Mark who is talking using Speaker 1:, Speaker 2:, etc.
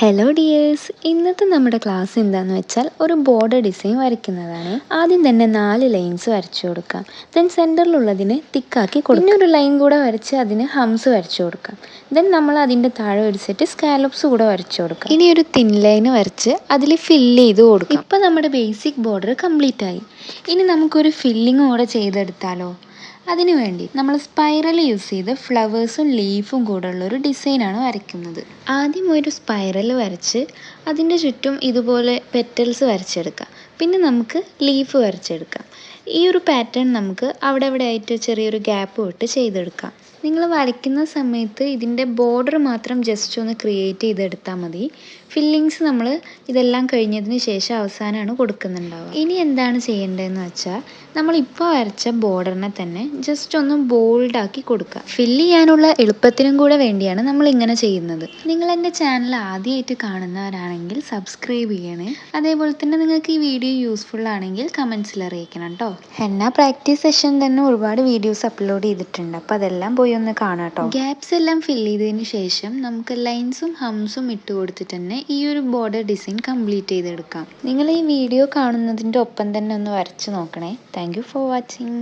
Speaker 1: Hello dears, ഇന്നത്തെ നമ്മുടെ class എന്താണെന്ന് വെച്ചാൽ ഒരു ബോർഡർ ഡിസൈൻ വരയ്ക്കുന്നതാണ്. ആദ്യം തന്നെ 4 ലൈൻസ് വരച്ചു കൊടുക്കാം. ദെൻ സെൻറ്ററിലുള്ളതിന് തിക്കാക്കി കൊടുക്കാം. പിന്നെ ഒരു ലൈൻ കൂടെ വരച്ച് അതിന് ഹംസ് വരച്ചു കൊടുക്കാം. ദെൻ നമ്മൾ അതിൻ്റെ താഴെ ഒരു സെറ്റ് സ്കാലപ്സ് കൂടെ വരച്ചു കൊടുക്കാം. ഇനി ഒരു തിൻ ലൈൻ വരച്ച് അതിൽ ഫില്ല് ചെയ്ത് കൊടുക്കാം. ഇപ്പം നമ്മുടെ ബേസിക് ബോർഡർ കംപ്ലീറ്റ് ആയി. ഇനി നമുക്കൊരു ഫില്ലിങ് കൂടെ ചെയ്തെടുത്താലോ? അതിനു വേണ്ടി നമ്മൾ സ്പൈറൽ യൂസ് ചെയ്ത് ഫ്ലവേഴ്സും ലീഫും കൂടെ ഉള്ളൊരു ഡിസൈനാണ് വരയ്ക്കുന്നത്. ആദ്യം ഒരു സ്പൈറൽ വരച്ച് അതിൻ്റെ ചുറ്റും ഇതുപോലെ പെറ്റൽസ് വരച്ചെടുക്കാം. പിന്നെ നമുക്ക് ലീഫ് വരച്ചെടുക്കാം. ഈ ഒരു പാറ്റേൺ നമുക്ക് അവിടെ ആയിട്ട് ചെറിയൊരു ഗ്യാപ്പ് വിട്ട് ചെയ്തെടുക്കാം. നിങ്ങൾ വരയ്ക്കുന്ന സമയത്ത് ഇതിൻ്റെ ബോർഡർ മാത്രം ജസ്റ്റ് ഒന്ന് ക്രിയേറ്റ് ചെയ്തെടുത്താൽ മതി. ഫില്ലിങ്സ് നമ്മൾ ഇതെല്ലാം കഴിഞ്ഞതിന് ശേഷം അവസാനമാണ് കൊടുക്കുന്നുണ്ടാവുക. ഇനി എന്താണ് ചെയ്യേണ്ടതെന്ന് വെച്ചാൽ നമ്മളിപ്പോൾ വരച്ച ബോർഡറിനെ തന്നെ ജസ്റ്റ് ഒന്ന് ബോൾഡാക്കി കൊടുക്കുക. ഫില്ല് ചെയ്യാനുള്ള എളുപ്പത്തിനും കൂടെ വേണ്ടിയാണ് നമ്മൾ ഇങ്ങനെ ചെയ്യുന്നത്. നിങ്ങൾ എൻ്റെ ചാനൽ ആദ്യമായിട്ട് കാണുന്നവരാണെങ്കിൽ സബ്സ്ക്രൈബ് ചെയ്യണേ. അതേപോലെ തന്നെ നിങ്ങൾക്ക് ഈ വീഡിയോ യൂസ്ഫുൾ ആണെങ്കിൽ കമൻസിൽ അറിയിക്കണം കേട്ടോ. ഹെന്ന പ്രാക്ടീസ് സെഷൻ തന്നെ ഒരുപാട് വീഡിയോസ് അപ്ലോഡ് ചെയ്തിട്ടുണ്ട്. അപ്പോൾ അതെല്ലാം പോയി ഒന്ന് കാണാം കേട്ടോ. ഗ്യാപ്സ് എല്ലാം ഫില്ല് ചെയ്തതിന് ശേഷം നമുക്ക് ലൈൻസും ഹംസും ഇട്ട് കൊടുത്തിട്ട് തന്നെ ഈ ഒരു ബോർഡർ ഡിസൈൻ കംപ്ലീറ്റ് ചെയ്തെടുക്കാം. നിങ്ങൾ ഈ വീഡിയോ കാണുന്നതിൻ്റെ ഒപ്പം തന്നെ ഒന്ന് വരച്ച് നോക്കണേ. Thank you for watching.